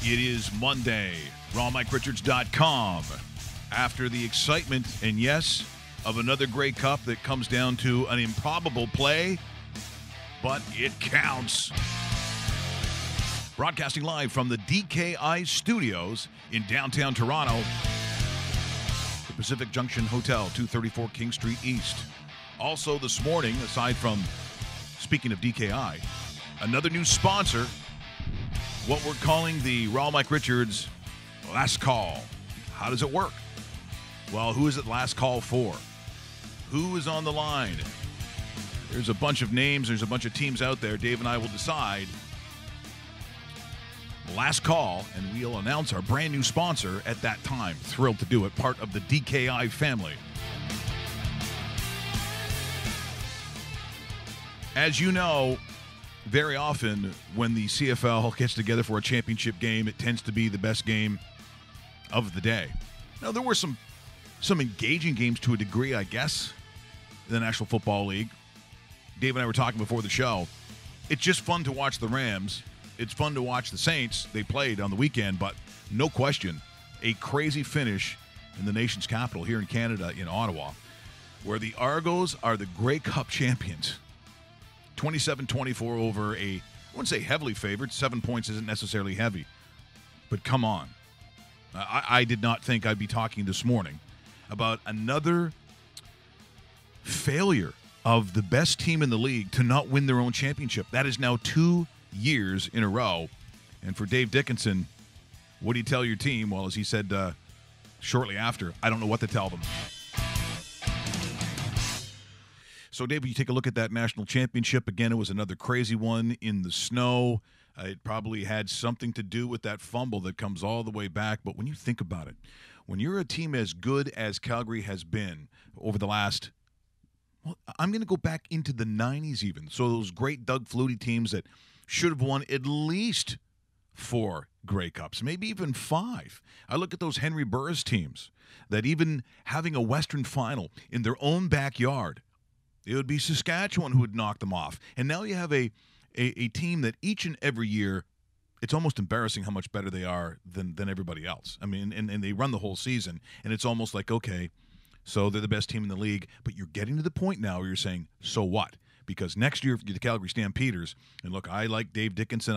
It is Monday, rawmike.richards.com. After the excitement, and yes, of another Grey Cup that comes down to an improbable play, but it counts. Broadcasting live from the DKI studios in downtown Toronto, the Pacific Junction Hotel, 234 King Street East. Also this morning, aside from speaking of DKI, another new sponsor, what we're calling the Raw Mike Richards Last Call. How does it work? Well, who is it last call for? Who is on the line? There's a bunch of names. There's a bunch of teams out there. Dave and I will decide. Last call, and we'll announce our brand new sponsor at that time. Thrilled to do it. Part of the DKI family. As you know, very often when the CFL gets together for a championship game, it tends to be the best game of the day. Now, there were some engaging games to a degree, I guess, in the National Football League. Dave and I were talking before the show. It's just fun to watch the Rams. It's fun to watch the Saints. They played on the weekend, but no question, a crazy finish in the nation's capital here in Canada, in Ottawa, where the Argos are the Grey Cup champions. 27-24 over I wouldn't say heavily favored. 7 points isn't necessarily heavy. But come on. I did not think I'd be talking this morning about another failure of the best team in the league to not win their own championship. That is now 2 years in a row. And for Dave Dickinson, what do you tell your team? Well, as he said shortly after, I don't know what to tell them. So, Dave, you take a look at that national championship. Again, it was another crazy one in the snow. It probably had something to do with that fumble that comes all the way back. But when you think about it, when you're a team as good as Calgary has been over the last, well, I'm going to go back into the 90s even. So those great Doug Flutie teams that should have won at least 4 Grey Cups, maybe even 5. I look at those Henry Burris teams that even having a Western final in their own backyard, it would be Saskatchewan who would knock them off. And now you have a team that each and every year, it's almost embarrassing how much better they are than everybody else. I mean, and they run the whole season, and it's almost like, okay, so they're the best team in the league, but you're getting to the point now where you're saying, so what? Because next year, the Calgary Stampeders, and look, I like Dave Dickinson.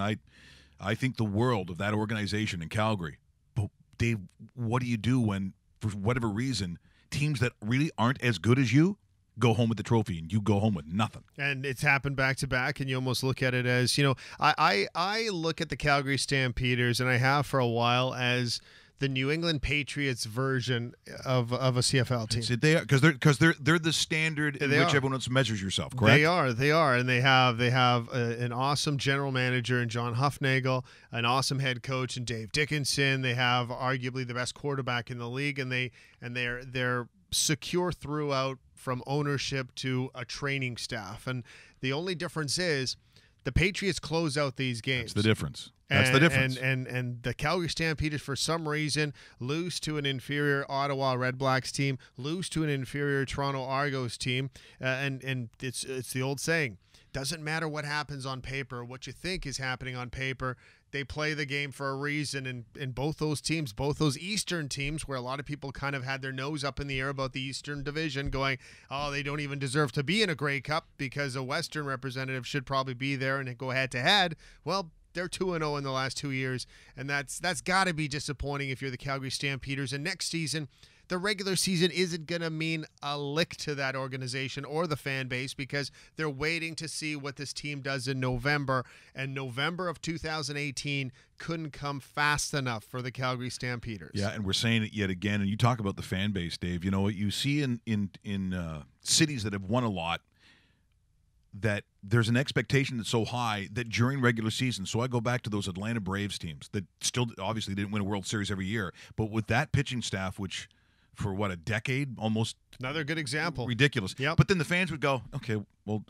I think the world of that organization in Calgary. But, Dave, what do you do when, for whatever reason, teams that really aren't as good as you go home with the trophy and you go home with nothing? And it's happened back to back, and you almost look at it as, I look at the Calgary Stampeders, and I have for a while, as the New England Patriots version of a CFL team. They are, because they're the standard in which everyone else measures yourself, correct? They are, and they have an awesome general manager in John Huffnagel, an awesome head coach in Dave Dickinson. They have arguably the best quarterback in the league, and they're secure throughout, from ownership to a training staff. And the only difference is the Patriots close out these games. That's the difference. That's the difference. And the Calgary Stampeders, for some reason, lose to an inferior Ottawa Red Blacks team, lose to an inferior Toronto Argos team, and it's the old saying, doesn't matter what happens on paper, what you think is happening on paper. They play the game for a reason, and both those teams, both those Eastern teams, where a lot of people kind of had their nose up in the air about the Eastern Division, going, oh, they don't even deserve to be in a Grey Cup because a Western representative should probably be there and go head-to-head. Well, they're 2-0 in the last 2 years, and that's got to be disappointing if you're the Calgary Stampeders. And next season, the regular season isn't going to mean a lick to that organization or the fan base, because they're waiting to see what this team does in November. And November of 2018 couldn't come fast enough for the Calgary Stampeders. Yeah, and we're saying it yet again. And you talk about the fan base, Dave. You know what you see in cities that have won a lot, that there's an expectation that's so high that during regular season, so I go back to those Atlanta Braves teams that still obviously didn't win a World Series every year, but with that pitching staff, which for what, a decade, almost another good example, ridiculous. Yep. But then the fans would go, okay, well,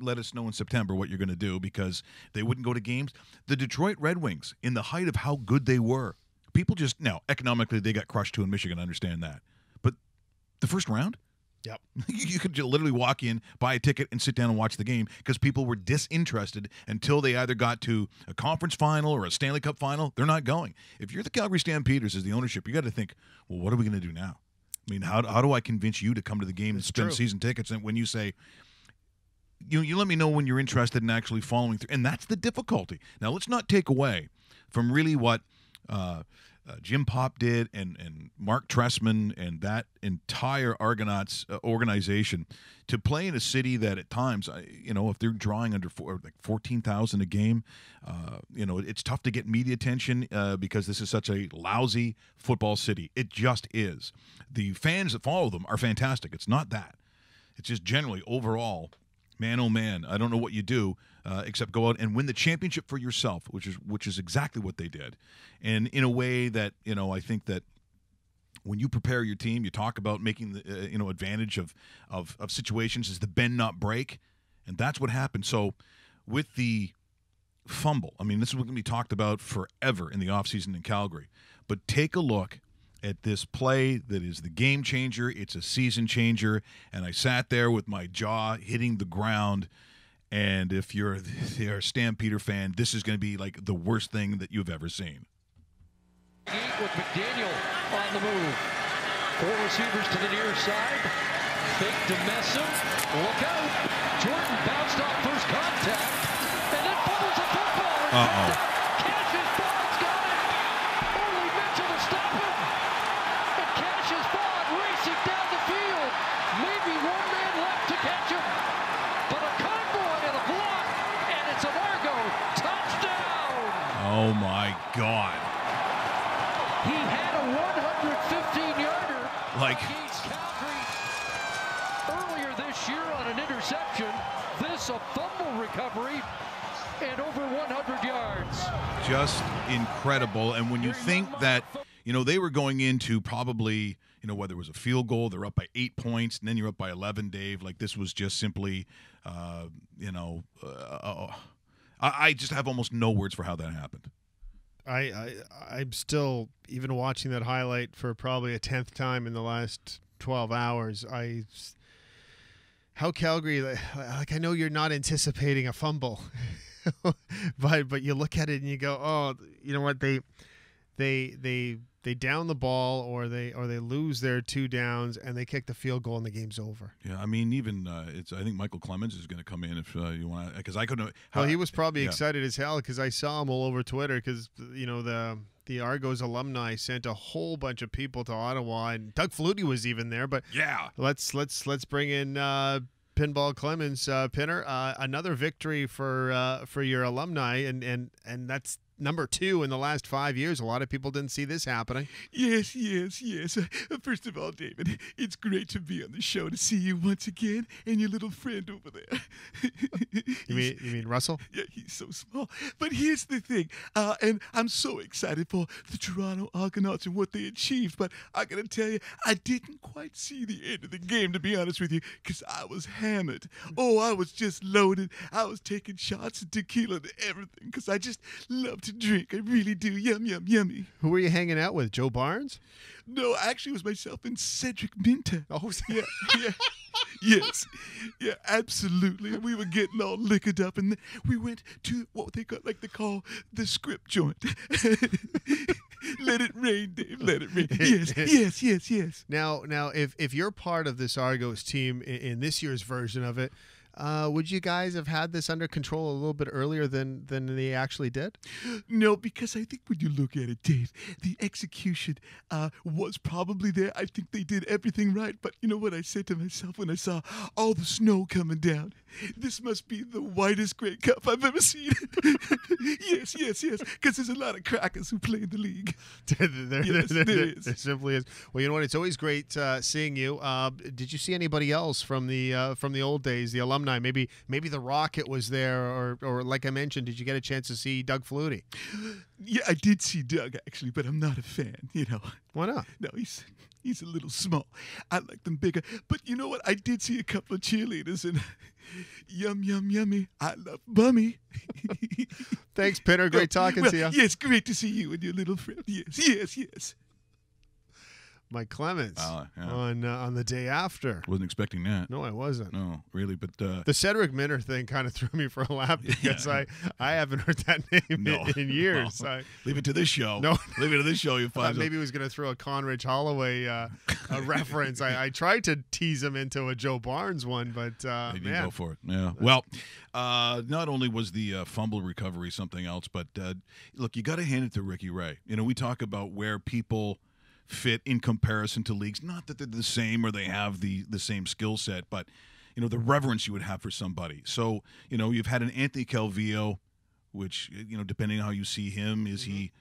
let us know in September what you're going to do, because they wouldn't go to games. The Detroit Red Wings, in the height of how good they were, people just, now economically they got crushed too in Michigan, I understand that, but the first round, Yep. You could literally walk in, buy a ticket, and sit down and watch the game because people were disinterested until they either got to a conference final or a Stanley Cup final. They're not going. If you're the Calgary Stampeders as the ownership, you got to think, well, what are we going to do now? I mean, how do I convince you to come to the game and spend season tickets? And when you say, you let me know when you're interested in actually following through. And that's the difficulty. Now, let's not take away from really what Jim Popp did and Mark Trestman and that entire Argonauts organization to play in a city that at times, if they're drawing under 14,000 a game, it's tough to get media attention because this is such a lousy football city. It just is. The fans that follow them are fantastic. It's not that. It's just generally overall, man, oh man, I don't know what you do except go out and win the championship for yourself, which is exactly what they did. And in a way that, I think that when you prepare your team, you talk about making the advantage of situations as the bend not break, and that's what happened. So with the fumble, I mean, this is going to be talked about forever in the offseason in Calgary, but take a look at this play that is the game changer. It's a season changer, and I sat there with my jaw hitting the ground. And if you're a Stampeder fan, this is going to be like the worst thing that you've ever seen. With McDaniel on the move. 4 receivers to the near side. Fake to Messam. Look out. Jordan bounced off first contact. And then fumbles the football. Uh-oh. Cash's Bond's got it. Only Mitchell to stop him. And Cash's Bond racing down the field. Maybe one man left to catch him. But a convoy and a block. And it's an Argo touchdown. Oh, my God. He had a 115-yarder against Calgary earlier this year on an interception. This a fumble recovery and over 100 yards. Just incredible. And when you think that, they were going into probably, whether it was a field goal, they're up by 8 points, and then you're up by 11, Dave. Like this was just simply, I just have almost no words for how that happened. I'm still, even watching that highlight for probably a 10th time in the last 12 hours, how Calgary, like I know you're not anticipating a fumble, but you look at it and you go, oh, you know what, they down the ball or they lose their 2 downs and they kick the field goal and the game's over. Yeah, I mean, even I think Michael Clemens is going to come in if you want, because I couldn't. Well, he was probably excited as hell because I saw him all over Twitter because the Argos alumni sent a whole bunch of people to Ottawa and Doug Flutie was even there. But yeah, let's bring in Pinball Clemens, Pinner. Another victory for your alumni and that's number 2 in the last 5 years. A lot of people didn't see this happening. Yes. First of all, David, it's great to be on the show to see you once again and your little friend over there. You mean Russell? Yeah, he's so small. But here's the thing, and I'm so excited for the Toronto Argonauts and what they achieved, but I gotta tell you, I didn't quite see the end of the game, to be honest with you, because I was hammered. Oh, I was just loaded. I was taking shots of tequila and everything because I just love to drink. I really do. Yum, yum, yummy. Who were you hanging out with? Joe Barnes? No, actually it was myself and Cedric Minter. Oh, yeah. Yes. Yeah, absolutely. We were getting all liquored up, and then we went to what they call the script joint. Let it rain, Dave. Let it rain. Yes. Now, if you're part of this Argos team in this year's version of it, would you guys have had this under control a little bit earlier than they actually did? No, because I think when you look at it, Dave, the execution was probably there. I think they did everything right. But you know what I said to myself when I saw all the snow coming down? This must be the whitest Grey Cup I've ever seen. Yes. Because there's a lot of crackers who play in the league. There simply is. Well, you know what? It's always great seeing you. Did you see anybody else from the old days, the alumni? Maybe the Rocket was there, or like I mentioned, did you get a chance to see Doug Flutie? Yeah, I did see Doug actually, but I'm not a fan. Why not? No, he's a little small. I like them bigger. But you know what? I did see a couple of cheerleaders, and yum, yummy. I love Bummy. Thanks, Peter. Great talking to you. Yes, great to see you and your little friend. Yes. Mike Clemens Yeah. on the day after. Wasn't expecting that. No, I wasn't. No, really. But The Cedric Minner thing kind of threw me for a laugh because I haven't heard that name in years. Well, leave it to this show. No. Leave it to this show. You I find thought maybe he was going to throw a Conridge Holloway a reference. I tried to tease him into a Joe Barnes one, but They didn't go for it. Yeah. Well, not only was the fumble recovery something else, but look, you got to hand it to Ricky Ray. You know, we talk about where people fit in comparison to leagues. Not that they're the same or they have the same skill set, but you know the reverence you would have for somebody. So you know you've had an Anthony Calvillo, which you know depending on how you see him, is he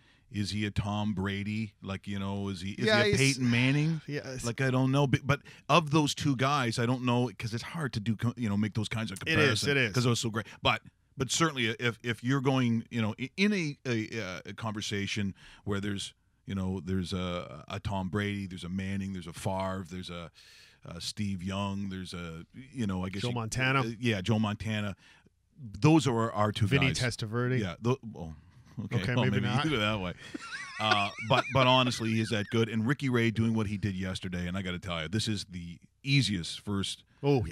a Tom Brady? Like you know, is he a Peyton Manning? Yeah, like I don't know, but of those two guys, I don't know because it's hard to do make those kinds of comparisons. It is because it was so great, but certainly if you're going in a conversation where there's a Tom Brady, there's a Manning, there's a Favre, there's a Steve Young, there's a I guess Joe Montana. Joe Montana. Those are our two Vinny guys. Testaverde. Yeah. Okay, maybe maybe not. you do it that way. But honestly, he is that good. And Ricky Ray doing what he did yesterday, and I got to tell you, this is the easiest first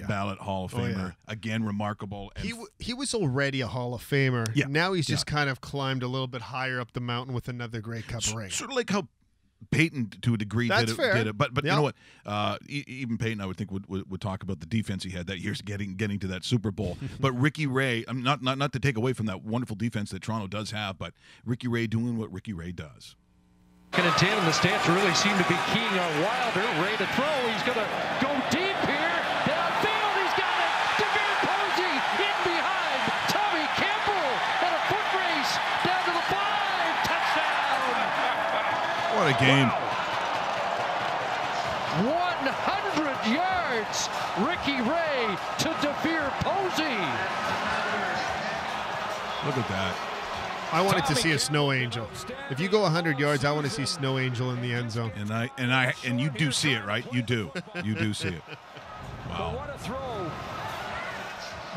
ballot Hall of Famer. Yeah. Again, remarkable. And he was already a Hall of Famer. Yeah. Now he's just kind of climbed a little bit higher up the mountain with another Grey Cup ring. Sort of like how Peyton, to a degree, That's fair. did it. But you know what? Even Peyton, I would think, would talk about the defense he had that year, getting to that Super Bowl. But Ricky Ray, not to take away from that wonderful defense that Toronto does have, but Ricky Ray doing what Ricky Ray does. And in tandem, the Stamps really seem to be keying on Wilder. Ray to throw. He's going to go deep here. Downfield. He's got it. DeVere Posey in behind. Tommy Campbell. And a foot race down to the 5. Touchdown. What a game. 100 yards. Ricky Ray to DeVere Posey. Look at that. I wanted to see a snow angel. If you go 100 yards, I want to see snow angel in the end zone. And you do see it, right? You do see it. Wow. What a throw.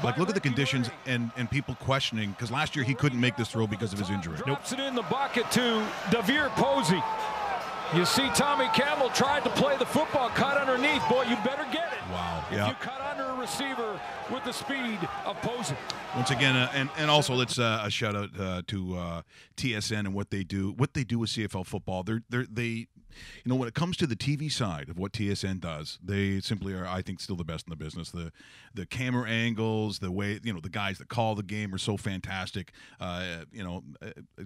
Like, look at the conditions and people questioning, because last year he couldn't make this throw because of his injury. Drops it in the bucket to DeVere Posey. You see Tommy Campbell tried to play the football, cut underneath. Boy, you better get it. Wow. If you cut under a receiver with the speed of Posey. Once again, and also let's a shout out to TSN and what they do. What they do with CFL football, they when it comes to the TV side of what TSN does, they simply are, I think, still the best in the business. The camera angles, the way the guys that call the game are so fantastic.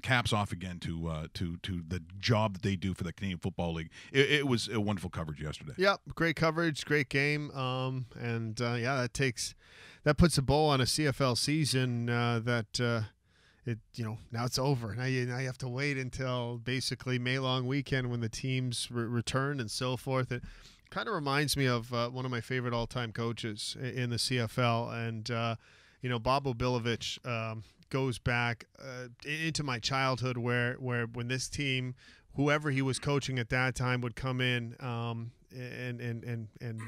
Caps off again to the job that they do for the Canadian Football League. It was a wonderful coverage yesterday. Yep, great coverage, great game, that puts a bow on a CFL season now it's over. Now you have to wait until basically May long weekend when the teams return and so forth. It kind of reminds me of one of my favorite all-time coaches in the CFL, and Bob Obilovich goes back into my childhood where when this team, whoever he was coaching at that time, would come in and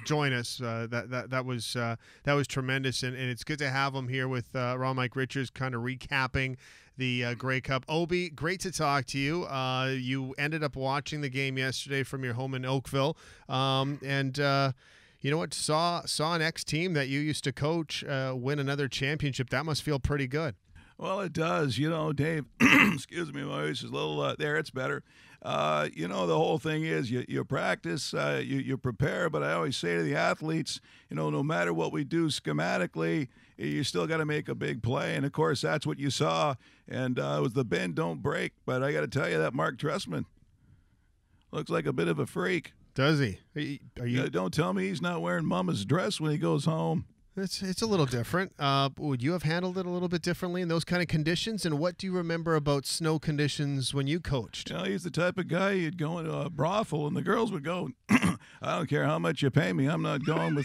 join us. That was tremendous, and it's good to have him here with Ron Mike Richards, kind of recapping the Grey Cup. Obi, great to talk to you. You ended up watching the game yesterday from your home in Oakville, and you know what? Saw an ex-team that you used to coach win another championship. That must feel pretty good. Well, it does. Dave, excuse me, my voice is a little there. It's better. The whole thing is you practice, you prepare, but I always say to the athletes, no matter what we do schematically, you still got to make a big play. And, of course, that's what you saw. And it was the bend, don't break. But I got to tell you that Mark Trestman looks like a bit of a freak. Does he? Are you? Don't tell me he's not wearing mama's dress when he goes home. It's a little different. Would you have handled it a little bit differently in those kind of conditions? And what do you remember about snow conditions when you coached? He's the type of guy you'd go into a brothel and the girls would go, I don't care how much you pay me. I'm not going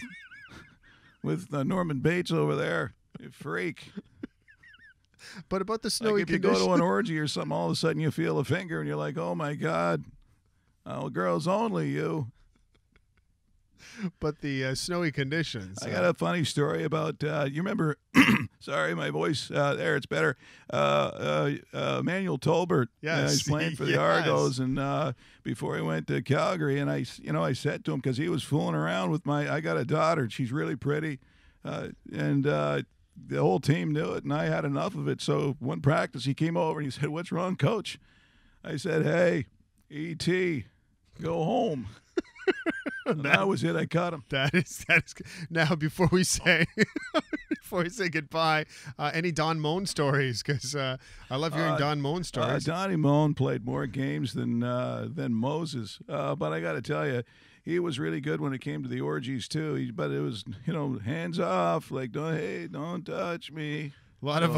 with Norman Bates over there. You freak. But about the snowy if you go to an orgy or something, all of a sudden you feel a finger and you're like, oh, my God. Oh, girls only, you. but the snowy conditions. I got a funny story about, you remember, sorry, my voice, there, it's better. Manuel Tolbert, Yes. he's playing for the Yes. Argos, and before he went to Calgary, and I said to him, because he was fooling around with I got a daughter, and she's really pretty, and the whole team knew it, and I had enough of it, so one practice, he came over, and he said, "What's wrong, coach?" I said, "Hey, E.T., go home." And that was it. I caught him. That is now before we say goodbye. Any Don Moan stories? Because I love hearing Don Moan stories. Donnie Moan played more games than Moses, but I got to tell you, he was really good when it came to the orgies too. But it was hands off, like don't touch me. A lot of,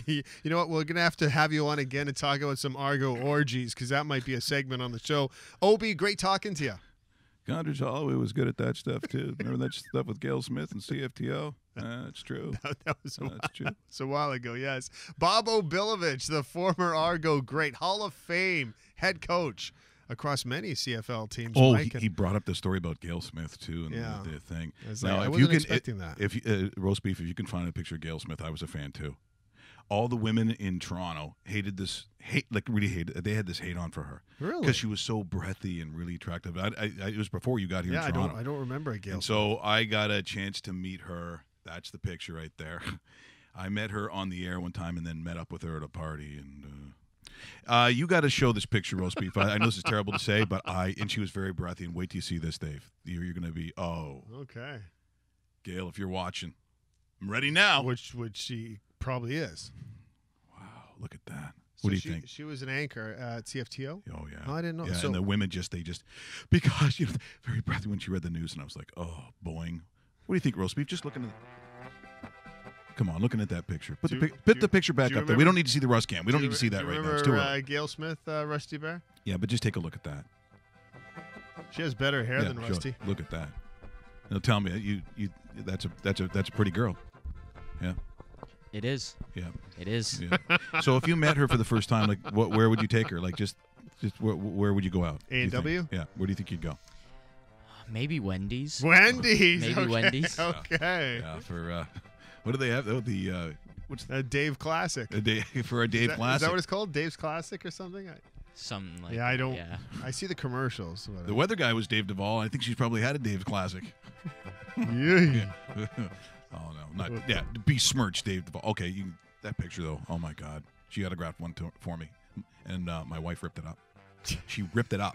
you know what? We're gonna have you on again and talk about some Argo orgies because that might be a segment on the show. Obi, great talking to you. Gondridge Holloway was good at that stuff too. Remember that stuff with Gail Smith and CFTO? That's true. That was true. a while ago, yes. Bob Obilovich, the former Argo great, Hall of Fame head coach across many CFL teams. Oh, he brought up the story about Gail Smith too, and the thing. I wasn't expecting that. If roast beef, if you can find a picture of Gail Smith, I was a fan too. All the women in Toronto hated this, really hated. They had this hate on for her, really, because she was so breathy and really attractive. It was before you got here. in Toronto. I don't remember a Gail. And so I got a chance to meet her. That's the picture right there. I met her on the air one time, and then met up with her at a party. And you got to show this picture, roast beef. I know this is terrible to say, but and she was very breathy. And wait till you see this, Dave. You're going to be okay. Gail, if you're watching, I'm ready now. Which she probably is. Wow, look at that. What do you think? She was an anchor at CFTO? Oh, yeah. Oh, I didn't know. Yeah, So, and the women because, very breathy when she read the news, and I was like, oh, boing. What do you think, roast beef? Just looking at Come on, looking at that picture. Put the picture back up there. We don't need to see the rust cam. We don't need to see that right now. It's too early. Gail Smith, Rusty Bear? Yeah, but just take a look at that. She has better hair than Rusty. Look at that. Now tell me, that's a pretty girl. Yeah. It is. Yeah. It is. Yeah. So if you met her for the first time, where would you take her? Just where would you go out? A&W? Yeah. Where do you think you'd go? Maybe Wendy's. Wendy's. Maybe okay. Wendy's. Okay. Yeah. For what do they have? Oh, what's a Dave Classic. For a Dave Classic. Is that what it's called? Dave's Classic or something? Something like that. I don't. Yeah. I see the commercials. Whatever. The weather guy was Dave Duvall. I think she's probably had a Dave Classic. Yeah. Oh no, not yeah. Besmirch Dave Duvall. Okay, that picture though. Oh my God, she autographed one for me, and my wife ripped it up. She ripped it up.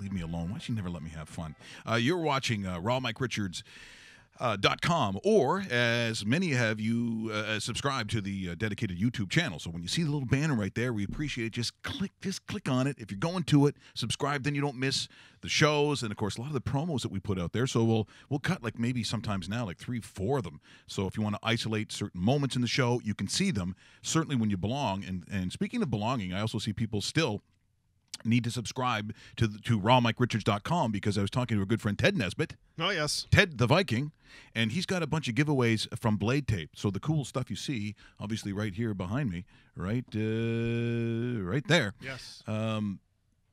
Leave me alone. Why does she never let me have fun? You're watching rawmikerichards.com, or as many have you subscribed to the dedicated YouTube channel. So when you see the little banner right there, we appreciate it. Just click on it. If you're going to it, subscribe, then you don't miss the shows, and of course a lot of the promos that we put out there. So we'll cut maybe sometimes now 3-4 of them. So if you want to isolate certain moments in the show, you can see them certainly when you belong. And speaking of belonging, I also see people still need to subscribe to rawmikerichards.com, because I was talking to a good friend, Ted Nesbitt. Oh, yes. Ted the Viking, and he's got a bunch of giveaways from Blade Tape. So the cool stuff you see, obviously right here behind me, right there. Yes.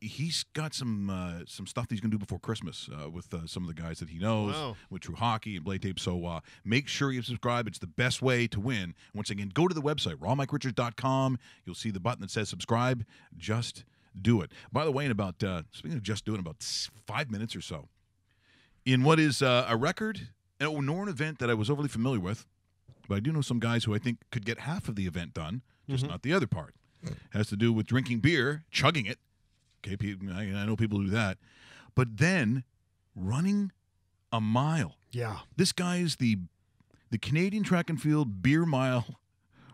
He's got some stuff he's going to do before Christmas with some of the guys that he knows, with True Hockey and Blade Tape. So make sure you subscribe. It's the best way to win. Once again, go to the website, rawmikerichards.com. You'll see the button that says subscribe. Just do it. By the way, in about speaking of just doing, about 5 minutes or so, in what is a record, nor an event that I was overly familiar with, but I do know some guys who I think could get half of the event done, just not the other part. Has to do with drinking beer, chugging it. Okay, I know people do that, but then running a mile. Yeah, this guy is the Canadian track and field beer mile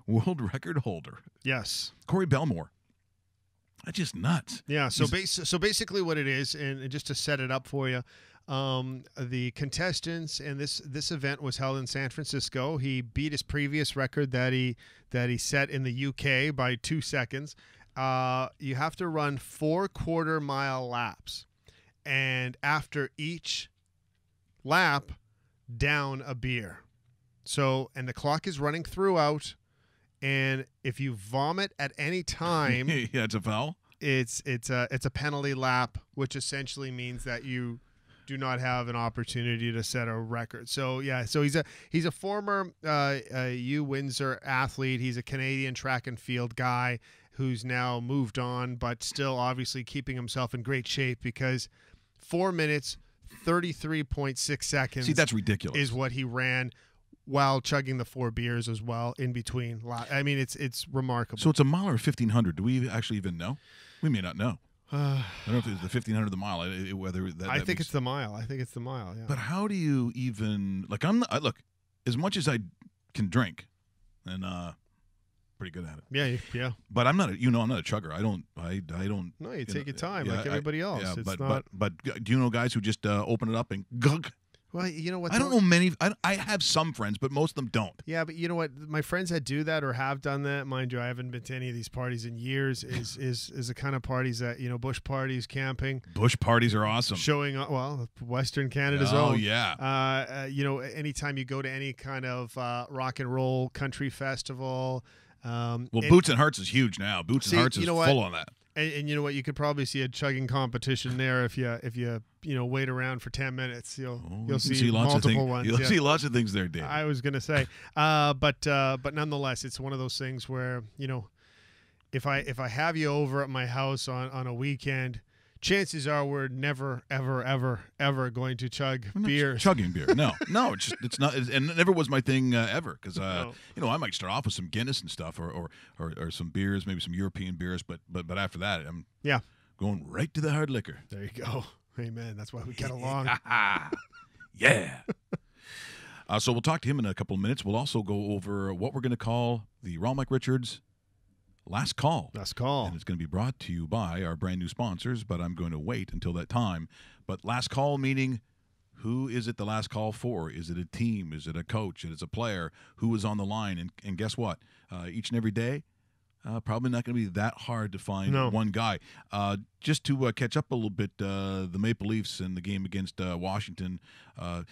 world record holder. Yes, Corey Belmore. That's just nuts. Yeah. So basically, what it is, and just to set it up for you, the contestants, and this event was held in San Francisco. He beat his previous record that he set in the UK by 2 seconds. You have to run 4 quarter-mile laps, and after each lap, down a beer. So, and the clock is running throughout. And if you vomit at any time, yeah, it's a foul. It's a penalty lap, which essentially means that you do not have an opportunity to set a record. So yeah, so he's a former U Windsor athlete. He's a Canadian track and field guy who's now moved on, but still obviously keeping himself in great shape because 4 minutes 33.6 seconds. See, that's ridiculous. Is what he ran while chugging the 4 beers as well in between. I mean, it's remarkable. So it's a mile or 1,500. Do we actually even know? We may not know. I don't know if it's the 1,500 the mile. Whether that. I think it's the mile. I think it's the mile. Yeah. But how do you even look? Look, as much as I can drink, and pretty good at it. Yeah. But I'm not. I'm not a chugger. I don't. No, you take your time like everybody else. Yeah, it's but do you know guys who just open it up and gunk? Well, you know what? I don't know many. I have some friends, but most of them don't. Yeah, but you know what? My friends that do that or have done that, mind you, I haven't been to any of these parties in years. Is the kind of parties that bush parties, camping. Bush parties are awesome. Showing up, well, Western Canada's own. Oh yeah. Anytime you go to any kind of rock and roll country festival. Boots and Hearts is huge now. Boots and Hearts is full on that. And you know what? You could probably see a chugging competition there if you wait around for 10 minutes. You'll see multiple ones. You'll see lots of things there, Dave. I was gonna say, but nonetheless, it's one of those things where if I have you over at my house on a weekend, chances are we're never, ever going to chug beer. Chugging beer. No, it's not, and it never was my thing ever. Because I might start off with some Guinness and stuff, or some beers, maybe some European beers, but after that, I'm going right to the hard liquor. There you go. Amen. That's why we get along. Yeah. So we'll talk to him in a couple of minutes. We'll also go over what we're going to call the Ron Mike Richards Last Call. Last Call. And it's going to be brought to you by our brand new sponsors, but I'm going to wait until that time. But last call meaning, who is it the last call for? Is it a team? Is it a coach? Is it a player? Who is on the line? And guess what? Each and every day, probably not going to be that hard to find one guy. Just to catch up a little bit, the Maple Leafs in the game against Washington. On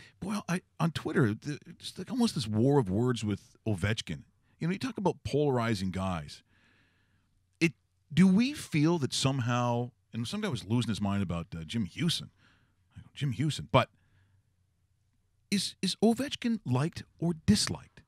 Twitter, it's like almost this war of words with Ovechkin. You talk about polarizing guys. Do we feel that somehow, and some guy was losing his mind about Jim Hewson. Jim Hewson. But is Ovechkin liked or disliked?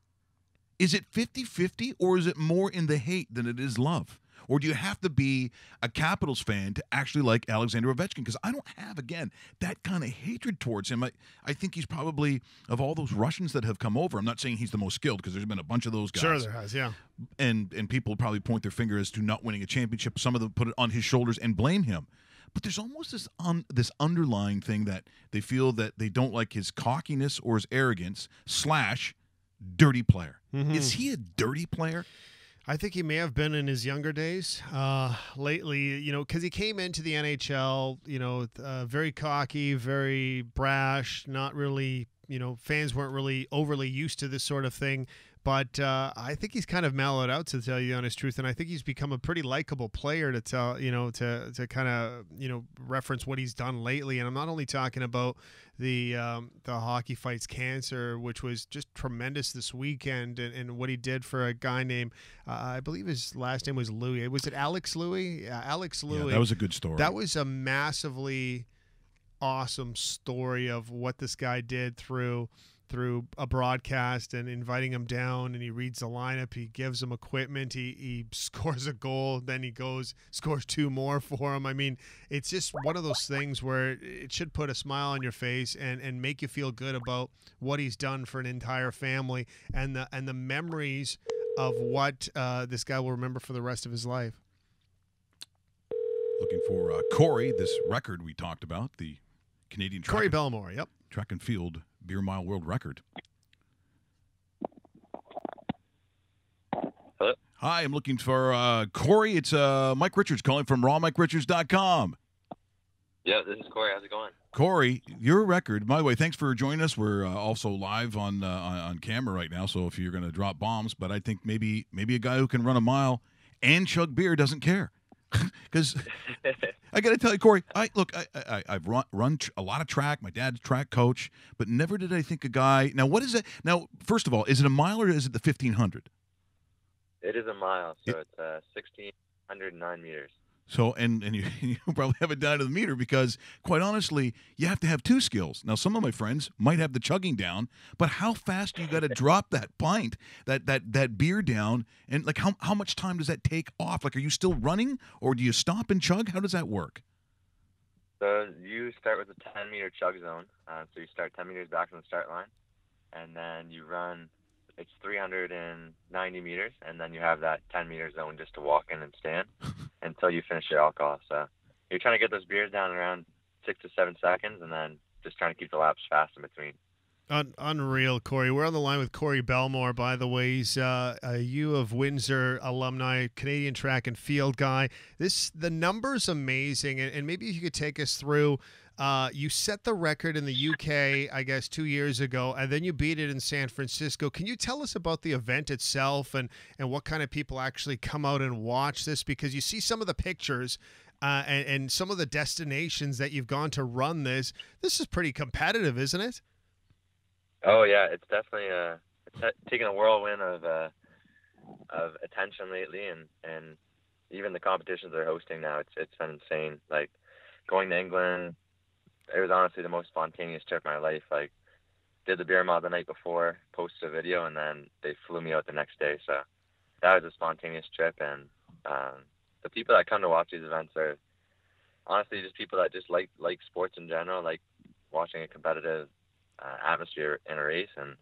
Is it 50-50, or is it more in the hate than it is love? Or do you have to be a Capitals fan to actually like Alexander Ovechkin? Because I don't have, again, that kind of hatred towards him. I think he's probably, of all those Russians that have come over, I'm not saying he's the most skilled because there's been a bunch of those guys. Sure there has, yeah. And people probably point their finger as to not winning a championship. Some of them put it on his shoulders and blame him. But there's almost this underlying thing that they feel that they don't like his cockiness or his arrogance / dirty player. Mm-hmm. Is he a dirty player? I think he may have been in his younger days. Lately, because he came into the NHL, very cocky, very brash, not really, fans weren't really overly used to this sort of thing. But I think he's kind of mellowed out, to tell you the honest truth, and I think he's become a pretty likable player to tell, to kind of, reference what he's done lately. And I'm not only talking about the Hockey Fights Cancer, which was just tremendous this weekend, and what he did for a guy named, I believe his last name was Louis. Was it Alex Louis? Alex Louis. Yeah, that was a good story. That was a massively awesome story of what this guy did through a broadcast and inviting him down, and he reads the lineup, he gives him equipment, he scores a goal, then he goes scores 2 more for him. I mean, it's just one of those things where it should put a smile on your face and make you feel good about what he's done for an entire family and the memories of what this guy will remember for the rest of his life. Looking for Corey, this record we talked about, the Canadian Corey Bellemore, yep. Track and field beer mile world record. Hello? Hi, I'm looking for Corey. It's Mike Richards calling from rawmikerichards.com. Yeah, this is Corey. How's it going? Corey, your record, by the way, thanks for joining us. We're also live on camera right now, so if you're going to drop bombs, but I think maybe a guy who can run a mile and chug beer doesn't care. Because I got to tell you, Corey, I've run a lot of track. My dad's a track coach, but never did I think a guy. Now, what is it? Now, first of all, is it a mile or is it the 1,500? It is a mile, so it's 1,609 meters. So, and you probably have it down to the meter because, quite honestly, you have to have two skills. Now, some of my friends might have the chugging down, but how fast do you got to drop that pint, that beer down, and like how much time does that take off? Like, are you still running, or do you stop and chug? How does that work? So you start with a 10-meter chug zone. So you start 10 meters back from the start line, and then you run. It's 390 meters, and then you have that 10-meter zone just to walk in and stand until you finish your alcohol. So you're trying to get those beers down in around 6 to 7 seconds, and then just trying to keep the laps fast in between. Unreal, Corey. We're on the line with Corey Belmore, by the way. He's a U of Windsor alumni, Canadian track and field guy. The number's amazing, and maybe you could take us through. You set the record in the UK, I guess, 2 years ago, and then you beat it in San Francisco. Can you tell us about the event itself and what kind of people actually come out and watch this? Because you see some of the pictures and some of the destinations that you've gone to run this. This is pretty competitive, isn't it? Oh yeah, it's definitely taken a whirlwind of attention lately, and even the competitions they're hosting now, it's been insane. Like going to England, it was honestly the most spontaneous trip of my life. Like did the beer mile the night before, posted a video, and then they flew me out the next day. So that was a spontaneous trip, and the people that come to watch these events are honestly just people that just like sports in general, like watching a competitive atmosphere in a race, and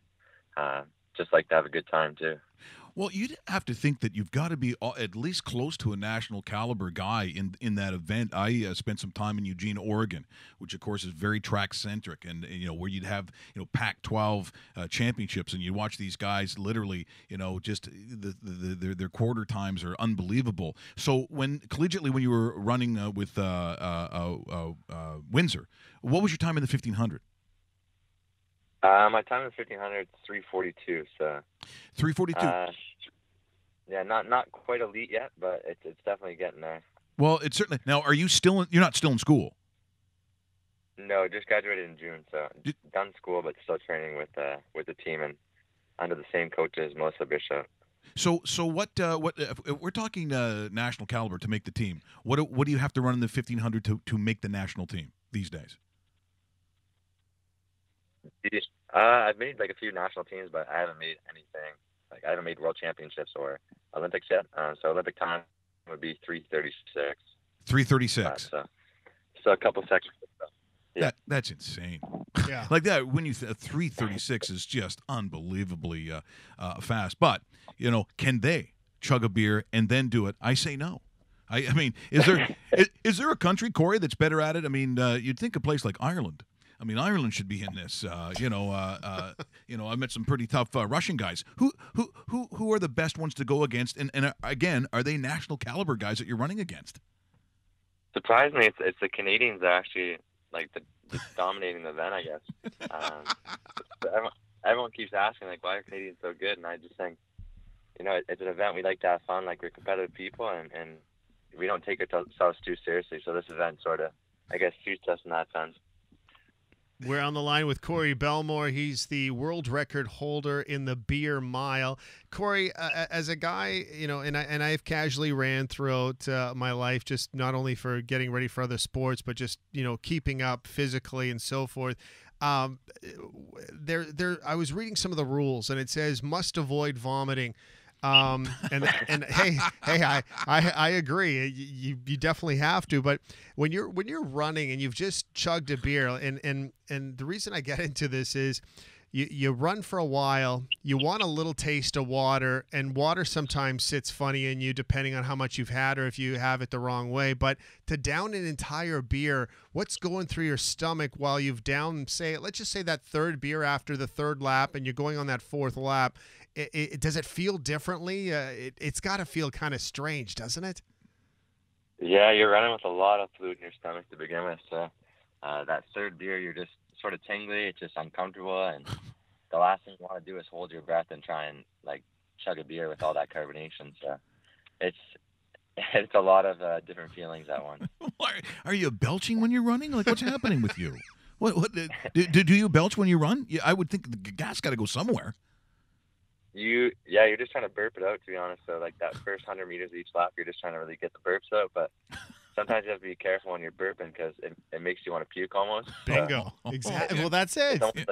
just like to have a good time too. Well, you'd have to think that you've got to be at least close to a national caliber guy in that event. I spent some time in Eugene, Oregon, which of course is very track centric, and where you'd have Pac-12 championships, and you watch these guys literally, just their quarter times are unbelievable. So collegiately when you were running with Windsor, what was your time in the 1500? My time in 1500 is 3:42. So 3:42. Yeah, not quite elite yet, but it's definitely getting there. Well, it's certainly. Now, are you still? You're not still in school? No, just graduated in June, so done school, but still training with the team and under the same coach as Melissa Bishop. So what? If we're talking national caliber to make the team. What do you have to run in the 1500 to make the national team these days? I've made like a few national teams, but I haven't made anything. Like I haven't made world championships or Olympics yet. So Olympic time would be 3:36. 3:36. So a couple seconds. Yeah, that's insane. Yeah, like that when you 3:36 is just unbelievably fast. But can they chug a beer and then do it? I say no. I mean, is there a country, Corey, that's better at it? I mean, you'd think a place like Ireland. I mean, Ireland should be in this. I met some pretty tough Russian guys. Who are the best ones to go against? And again, are they national caliber guys that you're running against? Surprisingly, it's the Canadians that are actually like the dominating the event, I guess. Everyone keeps asking like, why are Canadians so good? And I just think, it's an event we like to have fun. Like we're competitive people, and we don't take ourselves too seriously. So this event sort of, I guess, suits us in that sense. We're on the line with Corey Belmore. He's the world record holder in the beer mile. Corey, as a guy, and I've casually ran throughout my life, just not only for getting ready for other sports, but just keeping up physically and so forth. I was reading some of the rules, and it says must avoid vomiting. And hey, I agree. You definitely have to. But when you're running and you've just chugged a beer, and the reason I get into this is you run for a while, you want a little taste of water, and water sometimes sits funny in you depending on how much you've had or if you have it the wrong way. But to down an entire beer, what's going through your stomach while you've down, let's just say that third beer after the third lap, and you're going on that fourth lap. Does it feel differently? It's got to feel kind of strange, doesn't it? Yeah, you're running with a lot of fluid in your stomach to begin with. So that third beer, you're just sort of tingly. It's just uncomfortable. And the last thing you want to do is hold your breath and try and like chug a beer with all that carbonation. So it's a lot of different feelings at once. Are you belching when you're running? Like what's happening with you? What do you belch when you run? I would think the gas got to go somewhere. you're just trying to burp it out, to be honest. So like that first 100 meters of each lap, you're just trying to really get the burps out. But sometimes you have to be careful when you're burping because it makes you want to puke almost. Bingo. Exactly. Well, that's it. It's almost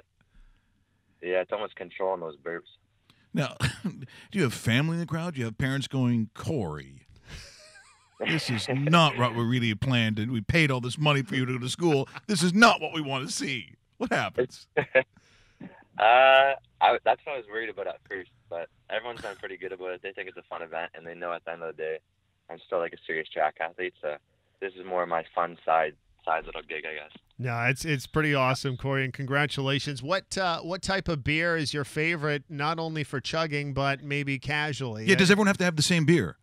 it's almost controlling those burps. Now, do you have family in the crowd? Do you have parents going, Corey, this is not what we really planned, and we paid all this money for you to go to school. This is not what we want to see. What happens? That's what I was worried about at first, but everyone's been pretty good about it. They think it's a fun event, and they know at the end of the day, I'm still like a serious track athlete, so this is more my fun side little gig, I guess. No, it's pretty awesome, Corey, and congratulations. What type of beer is your favorite, not only for chugging, but maybe casually? Yeah, does everyone have to have the same beer?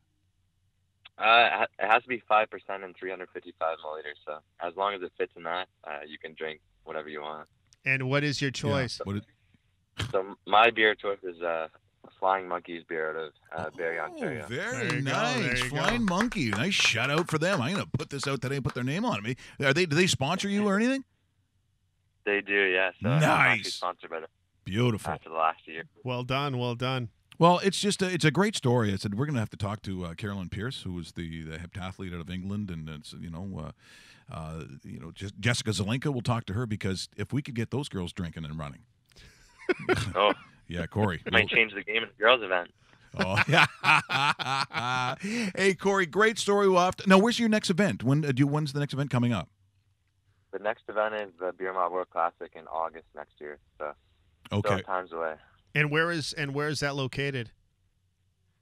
It has to be 5% and 355 milliliters, so as long as it fits in that, you can drink whatever you want. And what is your choice? Yeah. So my beer choice is Flying Monkeys beer out of Barrie, Ontario. Very nice. Flying Monkey. Nice shout out for them. I'm going to put this out today and put their name on me. Do they sponsor you or anything? They do, yes. I'm actually sponsored by them. Beautiful. After the last year. Well done. Well, it's just it's a great story. I said we're going to have to talk to Carolyn Pierce, who was the heptathlete out of England, and it's just Jessica Zelenka. We'll talk to her because if we could get those girls drinking and running. Oh. Yeah, Corey. Might change the game in the girls' event. Oh, yeah. Hey, Corey, great story. Now, where's your next event? When's the next event coming up? The next event is the Beer Mile World Classic in August next year. So, okay. Still time's away. And where is that located?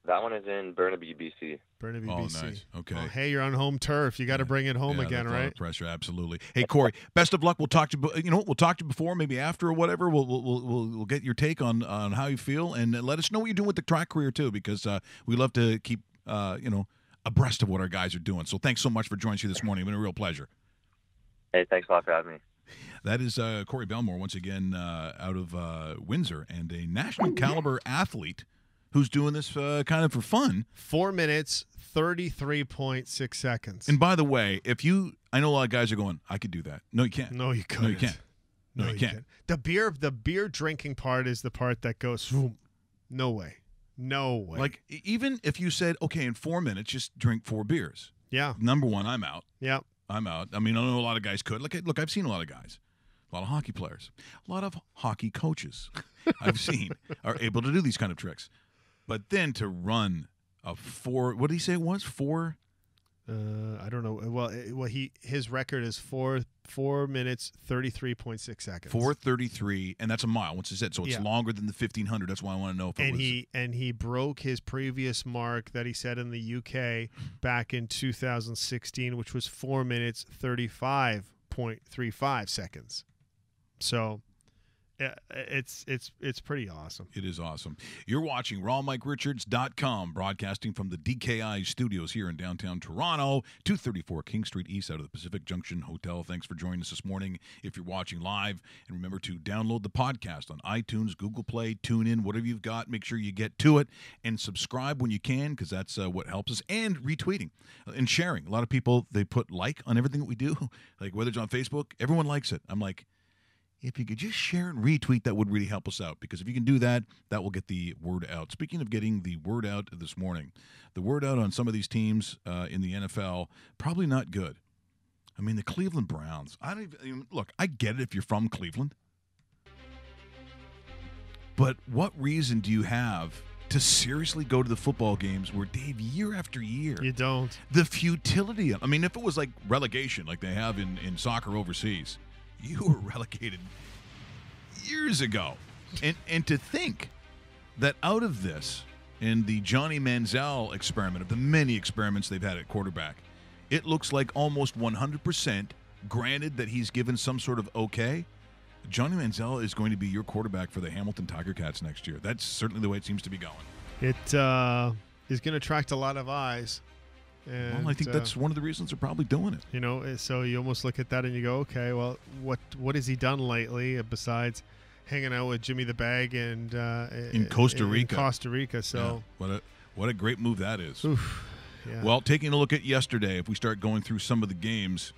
That one is in Burnaby, BC. Burnaby, BC. Nice. Okay. Well, hey, you're on home turf. You got to bring it home again, right? Pressure, absolutely. Hey, Corey, best of luck. We'll talk to you. We'll talk to you before, maybe after or whatever. We'll get your take on how you feel, and let us know what you're doing with the track career too, because we love to keep abreast of what our guys are doing. So thanks so much for joining us this morning. It's been a real pleasure. Hey, thanks a lot for having me. That is Corey Belmore once again out of Windsor, and a national caliber athlete who's doing this kind of for fun. 4 minutes, 33.6 seconds. And by the way, I know a lot of guys are going, I could do that. No, you can't. No, you couldn't. No, you can't. No, you can't. The beer drinking part is the part that goes, no way. No way. Like, even if you said, okay, in 4 minutes, just drink 4 beers. Yeah. Number one, I'm out. Yeah. I'm out. I mean, I know a lot of guys could. Look, I've seen a lot of guys. A lot of hockey players. A lot of hockey coaches I've seen are able to do these kind of tricks. But then to run a 4, what did he say it was? 4? I don't know. Well, his record is 4 minutes 33.6 seconds. 4:33, and that's a mile. Once he said, so it's longer than the 1500. That's why I want to know if he broke his previous mark that he set in the UK back in 2016, which was 4 minutes 35.35 seconds. So. It's pretty awesome. It is awesome. You're watching RawMikeRichards.com, broadcasting from the DKI studios here in downtown Toronto, 234 King Street East out of the Pacific Junction Hotel. Thanks for joining us this morning if you're watching live. And remember to download the podcast on iTunes, Google Play, TuneIn, whatever you've got. Make sure you get to it and subscribe when you can, because that's what helps us. And retweeting and sharing. A lot of people, they put like on everything that we do, like whether it's on Facebook, everyone likes it. I'm like, if you could just share and retweet, that would really help us out, because if you can do that, that will get the word out. Speaking of getting the word out this morning, the word out on some of these teams in the NFL, probably not good. I mean, the Cleveland Browns. Look, I get it if you're from Cleveland, but what reason do you have to seriously go to the football games where, Dave, year after year, you don't? The futility of, if it was like relegation, like they have in soccer overseas, you were relegated years ago. And to think that out of this, in the Johnny Manziel experiment, of the many experiments they've had at quarterback, it looks like almost 100%, granted that he's given some sort of okay, Johnny Manziel is going to be your quarterback for the Hamilton Tiger Cats next year. That's certainly the way it seems to be going. It is going to attract a lot of eyes. And, I think that's one of the reasons they're probably doing it. So you almost look at that and you go, okay, well, what has he done lately besides hanging out with Jimmy the Bag and in Costa Rica? In Costa Rica. So what a great move that is. Oof, yeah. Well, taking a look at yesterday, if we start going through some of the games,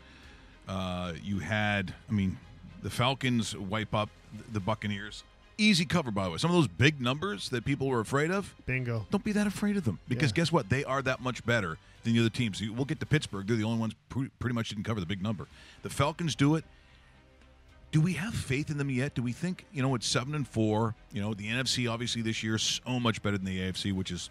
you had, the Falcons wipe up the Buccaneers easy cover, by the way. Some of those big numbers that people were afraid of, Bingo. don't be that afraid of them. Because guess what? They are that much better than the other teams. We'll get to Pittsburgh. They're the only ones pretty much didn't cover the big number. The Falcons do it. Do we have faith in them yet? Do we think, it's 7-4, the NFC obviously this year is so much better than the AFC, which is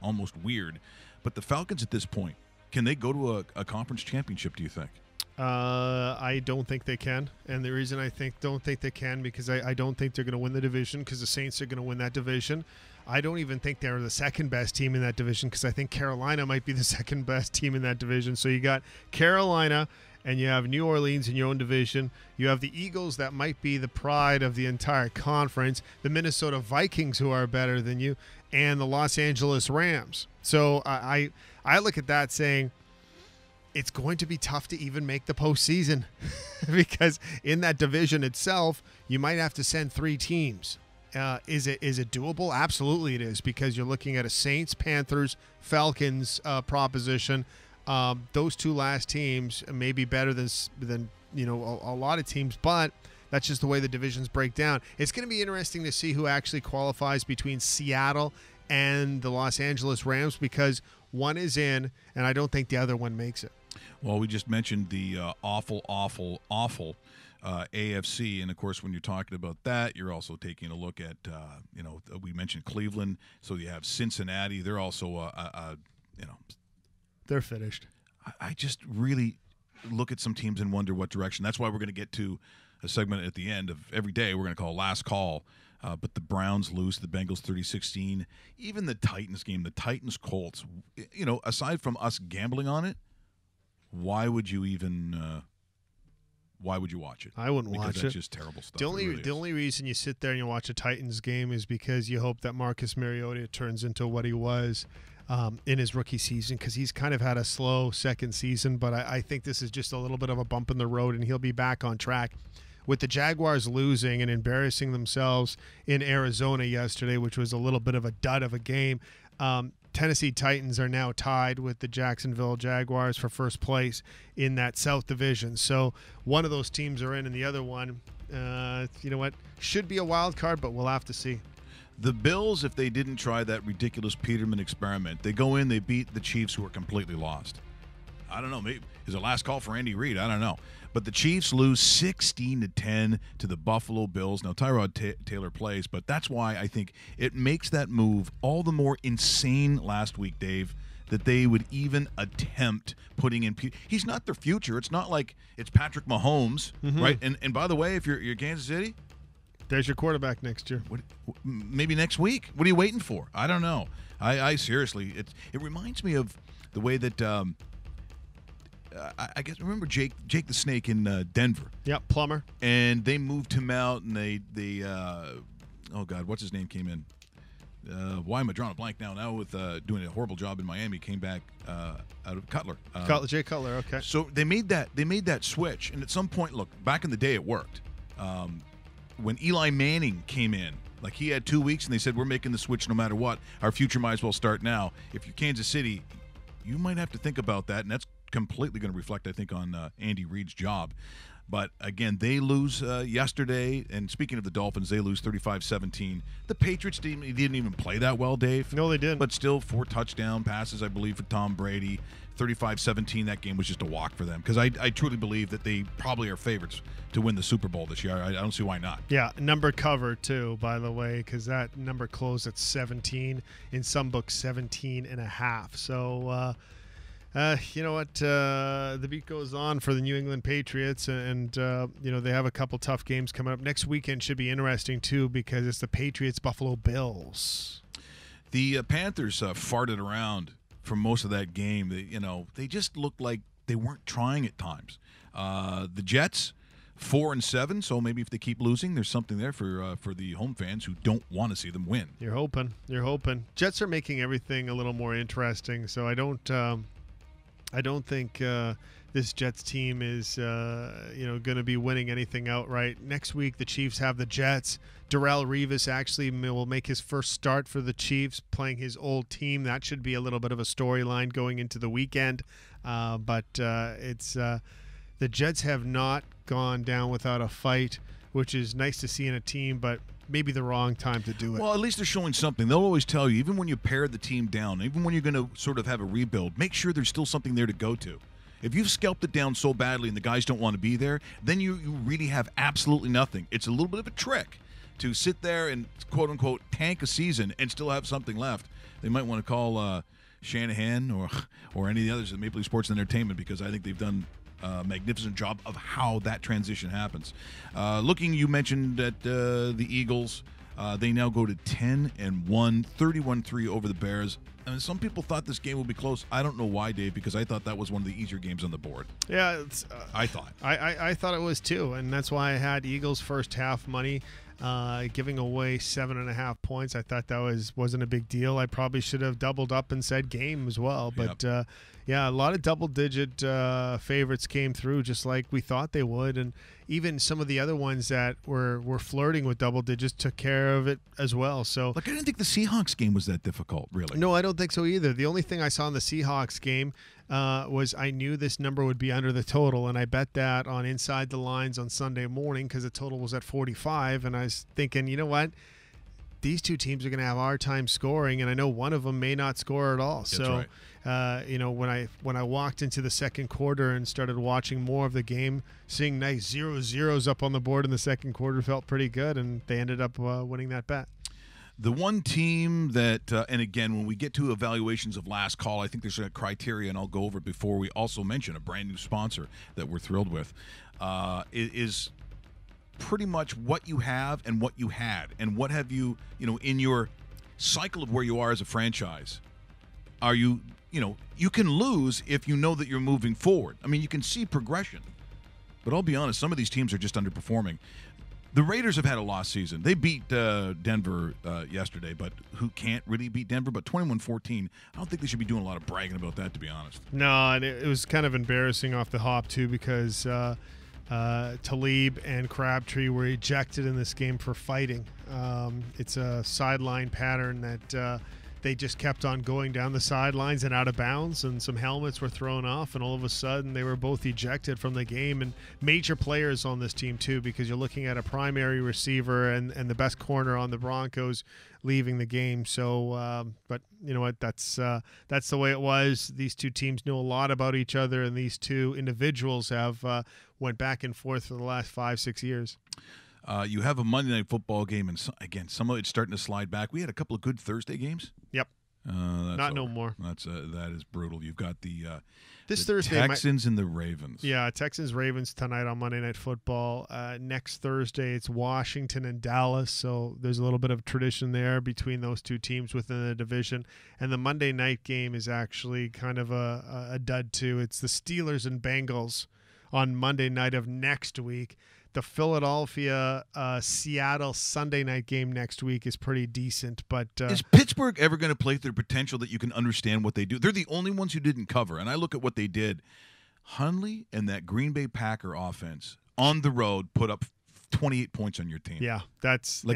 almost weird. But the Falcons at this point, can they go to a conference championship, do you think? I don't think they can. And the reason I don't think they can, because I don't think they're going to win the division, because the Saints are going to win that division. I don't even think they're the second best team in that division, because I think Carolina might be the second best team in that division. So you got Carolina, and you have New Orleans in your own division. You have the Eagles that might be the pride of the entire conference, the Minnesota Vikings, who are better than you, and the Los Angeles Rams. So I look at that saying it's going to be tough to even make the postseason because in that division itself, you might have to send 3 teams. Is it doable? Absolutely it is, because you're looking at a Saints, Panthers, Falcons proposition. Those 2 last teams may be better than a lot of teams, but that's just the way the divisions break down. It's going to be interesting to see who actually qualifies between Seattle and the Los Angeles Rams, because one is in, and I don't think the other one makes it. Well, we just mentioned the awful AFC, and of course, when you're talking about that, you're also taking a look at we mentioned Cleveland, so you have Cincinnati. They're also they're finished. I just really look at some teams and wonder what direction. That's why we're going to get to a segment at the end of every day we're going to call Last Call. But the Browns lose to the Bengals 30-16. Even the Titans game, the Titans-Colts, aside from us gambling on it, why would you watch it? I wouldn't watch it. Because that's just terrible stuff. The only reason you sit there and you watch a Titans game is because you hope that Marcus Mariota turns into what he was in his rookie season, because he's kind of had a slow second season, but I think this is just a little bit of a bump in the road, and he'll be back on track. With the Jaguars losing and embarrassing themselves in Arizona yesterday, which was a little bit of a dud of a game, Tennessee Titans are now tied with the Jacksonville Jaguars for first place in that South Division. So one of those teams are in, and the other one, should be a wild card, but we'll have to see. The Bills, if they didn't try that ridiculous Peterman experiment, they go in, they beat the Chiefs, who are completely lost. I don't know. Maybe is it last call for Andy Reid? I don't know. But the Chiefs lose 16-10 to the Buffalo Bills. Now, Tyrod Taylor plays, but that's why I think it makes that move all the more insane last week, Dave, that they would even attempt putting in – he's not their future. It's not like it's Patrick Mahomes, right? And by the way, if you're Kansas City – there's your quarterback next year. Maybe next week. What are you waiting for? I don't know. I seriously – it reminds me of the way that I guess remember Jake the Snake in Denver. Yep, Plummer. And they moved him out, and they oh God, what's his name came in? Why am I drawing a blank now? Now with doing a horrible job in Miami, came back out of Cutler. Jay Cutler. Okay. So they made that switch, and at some point, look, back in the day, it worked. When Eli Manning came in, like he had 2 weeks, and they said we're making the switch no matter what. Our future might as well start now. If you're Kansas City, you might have to think about that, and that's completely going to reflect, I think, on Andy Reid's job. But, again, they lose yesterday. And speaking of the Dolphins, they lose 35-17. The Patriots didn't even play that well, Dave. No, they didn't. But still 4 touchdown passes, I believe, for Tom Brady. 35-17, that game was just a walk for them. Because I truly believe that they probably are favorites to win the Super Bowl this year. I don't see why not. Yeah, number cover, too, by the way, because that number closed at 17. In some books, 17.5. So, you know what? The beat goes on for the New England Patriots, and they have a couple tough games coming up. Next weekend should be interesting, too, because it's the Patriots-Buffalo Bills. The Panthers farted around for most of that game. They just looked like they weren't trying at times. The Jets, 4-7, so maybe if they keep losing, there's something there for the home fans who don't want to see them win. You're hoping. Jets are making everything a little more interesting, so I don't think this Jets team is going to be winning anything outright. Next week, the Chiefs have the Jets. Darrelle Revis actually will make his first start for the Chiefs, playing his old team. That should be a little bit of a storyline going into the weekend. But it's the Jets have not gone down without a fight, which is nice to see in a team. But maybe the wrong time to do it. Well, at least they're showing something. They'll always tell you, even when you pare the team down, even when you're going to sort of have a rebuild, make sure there's still something there to go to. If you've scalped it down so badly and the guys don't want to be there, then you really have absolutely nothing. It's a little bit of a trick to sit there and, quote-unquote, tank a season and still have something left. They might want to call Shanahan or any of the others at Maple Leaf Sports and Entertainment, because I think they've done a magnificent job of how that transition happens. You mentioned that the Eagles, they now go to 10-1, 31-3 over the Bears. And some people thought this game would be close. I don't know why, Dave, because I thought that was one of the easier games on the board. Yeah, I thought. I thought it was too, and that's why I had Eagles first half money, giving away 7.5 points. I thought that wasn't a big deal. I probably should have doubled up and said game as well, but yeah, a lot of double-digit favorites came through just like we thought they would, and even some of the other ones that were flirting with double digits took care of it as well. So, I didn't think the Seahawks game was that difficult, really. No, I don't think so either. The only thing I saw in the Seahawks game was I knew this number would be under the total, and I bet that on Inside the Lines on Sunday morning because the total was at 45, and I was thinking, you know what? These two teams are going to have a hard time scoring, and I know one of them may not score at all. That's so, right. When I walked into the second quarter and started watching more of the game, seeing nice 0-0s up on the board in the second quarter felt pretty good, and they ended up winning that bet. The one team that, and again, when we get to evaluations of last call, I think there's a criteria, and I'll go over it before we also mention a brand new sponsor that we're thrilled with, is pretty much what you have and what you had, and what have you, in your cycle of where you are as a franchise. Are you, you can lose if you know that you're moving forward. I mean, you can see progression, but I'll be honest, some of these teams are just underperforming. The Raiders have had a lost season. They beat Denver yesterday, but who can't really beat Denver? But 21-14, I don't think they should be doing a lot of bragging about that, to be honest. No, and it was kind of embarrassing off the hop, too, because Talib and Crabtree were ejected in this game for fighting. It's a sideline pattern that they just kept on going down the sidelines and out of bounds, and some helmets were thrown off, and all of a sudden they were both ejected from the game. And major players on this team too, because you're looking at a primary receiver and the best corner on the Broncos leaving the game. So but you know what, that's the way it was. These two teams knew a lot about each other, and these two individuals have went back and forth for the last 5-6 years. You have a Monday Night Football game, and again, some of it's starting to slide back. We had a couple of good Thursday games. Yep. Not no more. That is brutal. You've got the Thursday, Texans and the Ravens. Yeah, Texans-Ravens tonight on Monday Night Football. Next Thursday, it's Washington and Dallas, so there's a little bit of tradition there between those two teams within the division. And the Monday night game is actually kind of a dud, too. It's the Steelers and Bengals on Monday night of next week. The Philadelphia-Seattle Sunday night game next week is pretty decent, but is Pittsburgh ever going to play to their potential that you can understand what they do? They're the only ones who didn't cover, and I look at what they did. Hundley and that Green Bay Packer offense on the road put up 28 points on your team. Yeah, that's the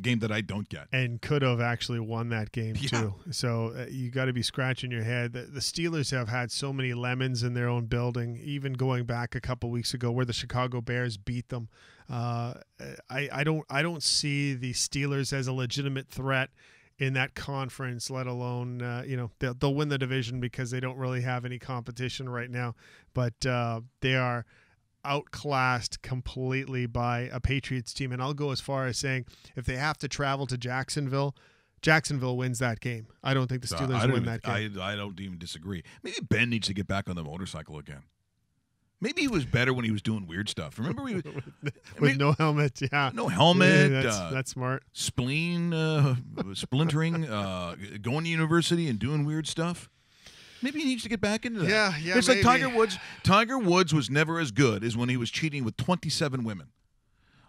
game that I don't get. And could have actually won that game too. So you got to be scratching your head. The Steelers have had so many lemons in their own building, even going back a couple weeks ago where the Chicago Bears beat them. I don't see the Steelers as a legitimate threat in that conference, let alone they'll win the division because they don't really have any competition right now. But they are outclassed completely by a Patriots team, and I'll go as far as saying if they have to travel to Jacksonville wins that game. I don't think the Steelers win that game. I don't even disagree. Maybe Ben needs to get back on the motorcycle again. Maybe he was better when he was doing weird stuff. Remember with no helmet, yeah. No helmet. Yeah, that's smart. Spleen splintering, going to university and doing weird stuff. Maybe he needs to get back into that. Yeah, it's maybe. Like Tiger Woods. Tiger Woods was never as good as when he was cheating with 27 women.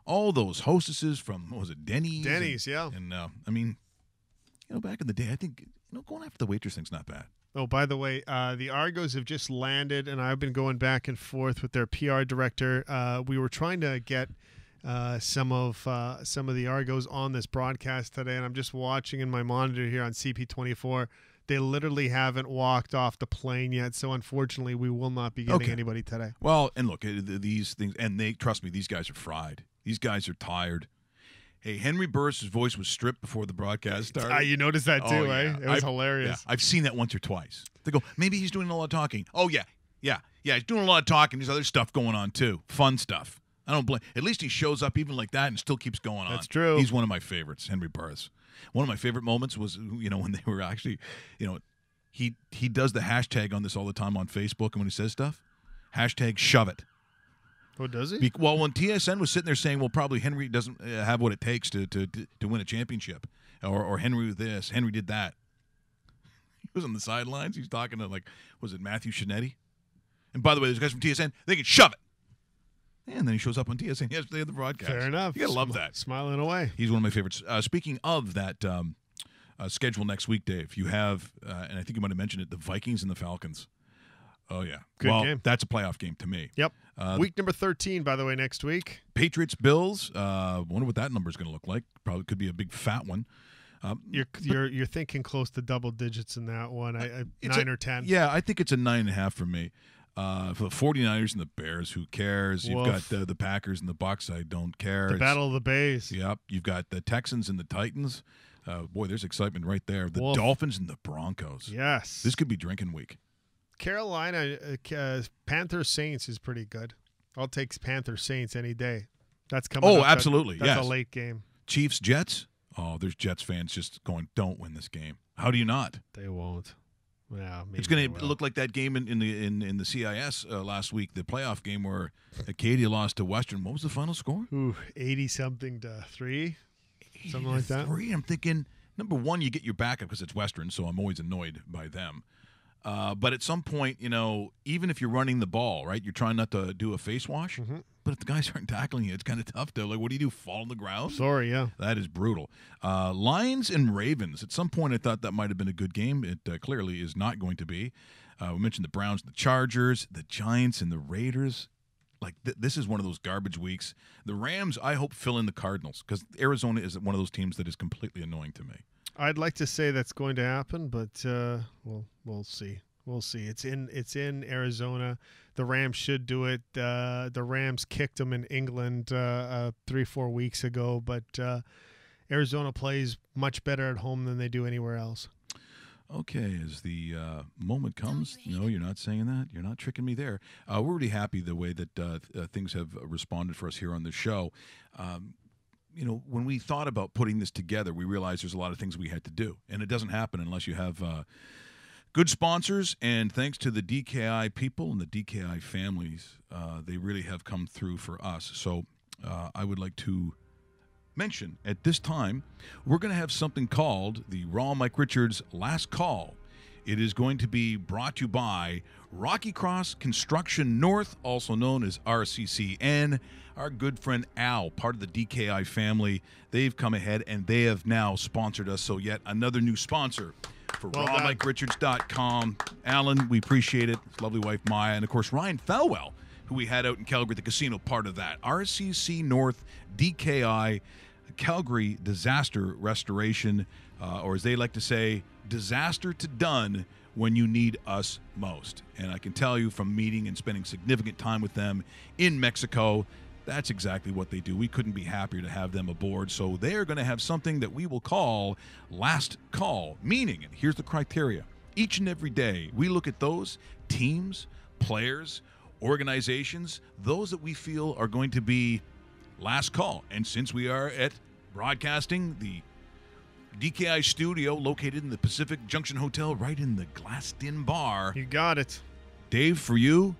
All those hostesses from, what was it, Denny's? Yeah. And I mean, back in the day, I think going after the waitress thing's not bad. Oh, by the way, the Argos have just landed, and I've been going back and forth with their PR director. We were trying to get some of the Argos on this broadcast today, and I'm just watching in my monitor here on CP24. They literally haven't walked off the plane yet, so unfortunately, we will not be getting anybody today. Well, and look, these things, and trust me, these guys are fried. These guys are tired. Hey, Henry Burris' voice was stripped before the broadcast started. You noticed that too, Oh, eh? yeah. It was Yeah, hilarious. I've seen that once or twice. They go, maybe he's doing a lot of talking. Oh, yeah. He's doing a lot of talking. There's other stuff going on, too. Fun stuff. I don't blame. At least he shows up even like that and still keeps going on. That's true. He's one of my favorites, Henry Burris. One of my favorite moments was, when they were actually, he does the hashtag on this all the time on Facebook, and when he says stuff, hashtag shove it. Oh, does he? Well, when TSN was sitting there saying, well, probably Henry doesn't have what it takes to win a championship, or Henry this, Henry did that. He was on the sidelines. He's talking to, was it Matthew Shinetti? And by the way, those guys from TSN, they can shove it. And then he shows up on TSN yesterday at the broadcast. Fair enough. You got to love that. Smiling away. He's one of my favorites. Speaking of that schedule next week, Dave, you have, and I think you might have mentioned it, the Vikings and the Falcons. Oh, yeah. Good game. That's a playoff game to me. Yep. Week number 13, by the way, next week. Patriots, Bills. Wonder what that number is going to look like. Probably could be a big fat one. You're thinking close to double digits in that one. 9 or 10. Yeah, I think it's a 9.5 for me. For the 49ers and the Bears, who cares? You've got the Packers and the Bucks. I don't care. The Battle of the Bays. Yep. You've got the Texans and the Titans. Boy, there's excitement right there. The Dolphins and the Broncos. Yes. This could be drinking week. Carolina, Panthers Saints is pretty good. I'll take Panthers Saints any day. That's coming up. Oh, absolutely. That's yes. a late game. Chiefs, Jets. Oh, there's Jets fans just going, don't win this game. How do you not? They won't. Yeah, maybe it's going to look like that game in the CIS last week, the playoff game where Acadia lost to Western. What was the final score? 80-something to 3, something like that. 3. I'm thinking, number one, you get your backup because it's Western, so I'm always annoyed by them. But at some point, even if you're running the ball, right, you're trying not to do a face wash. Mm-hmm. But if the guys aren't tackling you, it's kind of tough to, what do you do, fall on the ground? Sorry, yeah. That is brutal. Lions and Ravens. At some point, I thought that might have been a good game. It clearly is not going to be. We mentioned the Browns, the Chargers, the Giants, and the Raiders. This is one of those garbage weeks. The Rams, I hope, fill in the Cardinals because Arizona is one of those teams that is completely annoying to me. I'd like to say that's going to happen, but we'll see. We'll see. It's in Arizona. The Rams should do it. The Rams kicked them in England 3-4 weeks ago, but Arizona plays much better at home than they do anywhere else. Okay, as the moment comes, no, you're not saying that. You're not tricking me there. We're really happy the way that things have responded for us here on the show. When we thought about putting this together, we realized there's a lot of things we had to do, and it doesn't happen unless you have good sponsors. And thanks to the DKI people and the DKI families, they really have come through for us. So I would like to mention at this time, we're going to have something called the Raw Mike Richards Last Call. It is going to be brought to you by Rocky Cross Construction North, also known as RCCN. Our good friend Al, part of the DKI family, they've come ahead and they have now sponsored us. So yet another new sponsor for RawMikeRichards.com. Alan, we appreciate it. His lovely wife Maya, and of course Ryan Falwell, who we had out in Calgary at the casino, part of that. RCC North, DKI, Calgary Disaster Restoration, or as they like to say, disaster to done when you need us most. And I can tell you from meeting and spending significant time with them in Mexico, that's exactly what they do. We couldn't be happier to have them aboard. So they're going to have something that we will call Last Call, meaning, and here's the criteria, each and every day we look at those teams, players, organizations, those that we feel are going to be last call. And since we are at broadcasting the DKI studio located in the Pacific Junction Hotel right in the glassed-in bar. You got it. Dave, for you,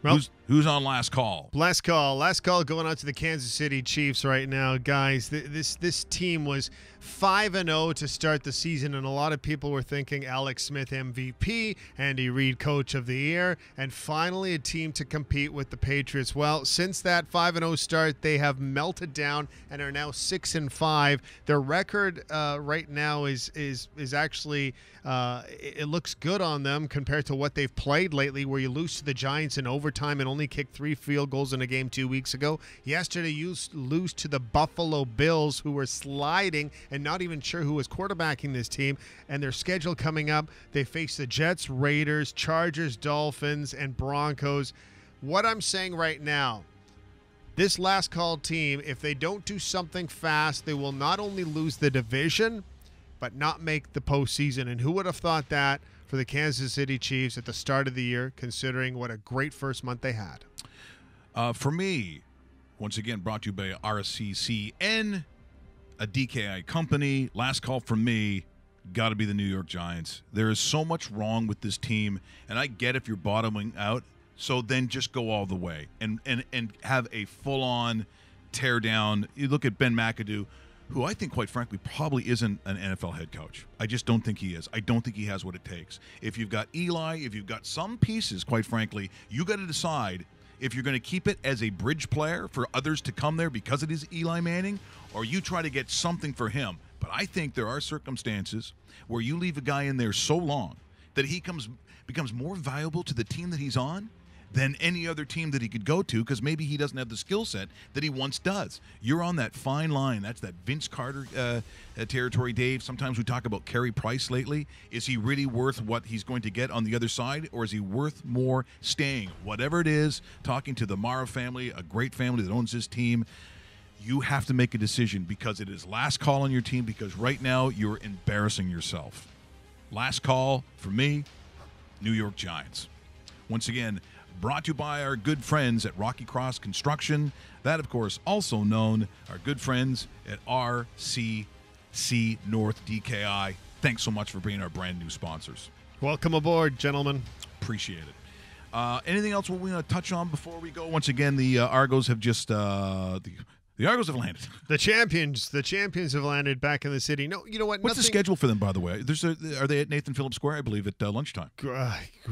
well, who's on last call? Last call going out to the Kansas City Chiefs right now. Guys, this team was 5-0 to start the season, and a lot of people were thinking Alex Smith MVP, Andy Reid Coach of the Year, and finally a team to compete with the Patriots. Well, since that 5-0 start, they have melted down and are now 6-5. Their record right now is actually it looks good on them compared to what they've played lately, where you lose to the Giants in overtime and only kicked 3 field goals in a game 2 weeks ago. Yesterday, you lose to the Buffalo Bills, who were sliding and not even sure who was quarterbacking this team. And their schedule coming up, they face the Jets, Raiders, Chargers, Dolphins, and Broncos. What I'm saying right now, This last call team, if they don't do something fast, they will not only lose the division, but not make the postseason. And who would have thought that for the Kansas City Chiefs at the start of the year, considering what a great first month they had? For me, once again, brought to you by RCCN, a DKI company. Last call from me, got to be the New York Giants. There is so much wrong with this team, and I get if you're bottoming out, so then just go all the way and have a full-on tear down. You look at Ben McAdoo, who I think, quite frankly, probably isn't an NFL head coach. I just don't think he is. I don't think he has what it takes. If you've got Eli, if you've got some pieces, quite frankly, you got to decide if you're going to keep it as a bridge player for others to come there because it is Eli Manning, or you try to get something for him. But I think there are circumstances where you leave a guy in there so long that he becomes more valuable to the team that he's on than any other team that he could go to, because maybe he doesn't have the skill set that he once does. You're on that fine line. That's that Vince Carter territory, Dave. Sometimes we talk about Carey Price lately. Is he really worth what he's going to get on the other side, or is he worth more staying? Whatever it is, talking to the Mara family, a great family that owns this team, you have to make a decision, because it is last call on your team, because right now you're embarrassing yourself. Last call for me, New York Giants. Once again, brought to you by our good friends at Rocky Cross Construction. That, of course, also known our good friends at RCC North DKI. Thanks so much for being our brand new sponsors. Welcome aboard, gentlemen. Appreciate it. Anything else we want to touch on before we go? Once again, the Argos have just the Argos have landed. The champions have landed back in the city. No, you know what? What's the schedule for them, by the way? Are they at Nathan Phillips Square? I believe at lunchtime.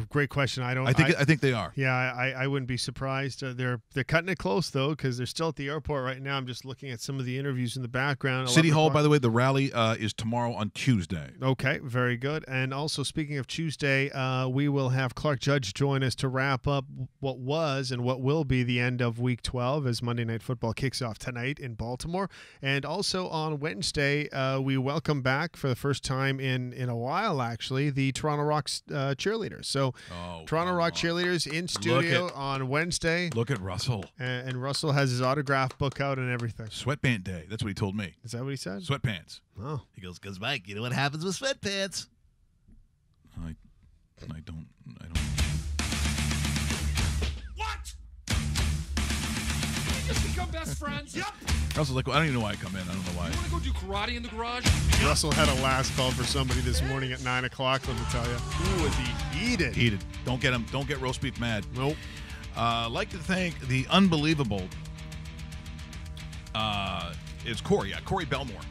Great question. I think they are. Yeah, I wouldn't be surprised. They're cutting it close though, because they're still at the airport right now. I'm just looking at some of the interviews in the background. City Hall, by the way, the rally is tomorrow on Tuesday. Okay, very good. And also, speaking of Tuesday, we will have Clark Judge join us to wrap up what was and what will be the end of Week 12 as Monday Night Football kicks off tonight in Baltimore. And also on Wednesday, we welcome back for the first time in a while, actually, the Toronto Rock cheerleaders. So Toronto Rock cheerleaders in studio on Wednesday. Look at Russell. And Russell has his autograph book out and everything. Sweatpant day. That's what he told me. Is that what he said? Sweatpants. Oh. He goes, because Mike, you know what happens with sweatpants? I don't. What? We just become best friends? Yep. Russell's like, well, I don't even know why I come in. I don't know why. You want to go do karate in the garage? Russell had a last call for somebody this morning at 9 o'clock, let me tell you. Ooh, was he heated? Heated. Don't get him. Don't get roast beef mad. Nope. Like to thank the unbelievable. It's Corey. Yeah, Corey Belmore,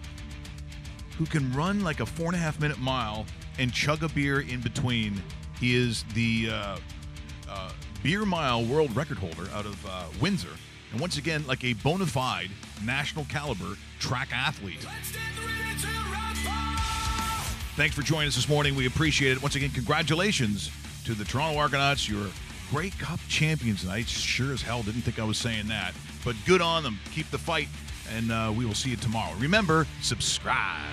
who can run like a 4.5-minute mile and chug a beer in between. He is the beer mile world record holder out of Windsor. And once again, like a bona fide national caliber track athlete. Thanks for joining us this morning. We appreciate it. Once again, congratulations to the Toronto Argonauts. You're Grey Cup champions tonight. Sure as hell didn't think I was saying that. But good on them. Keep the fight. And we will see you tomorrow. Remember, subscribe.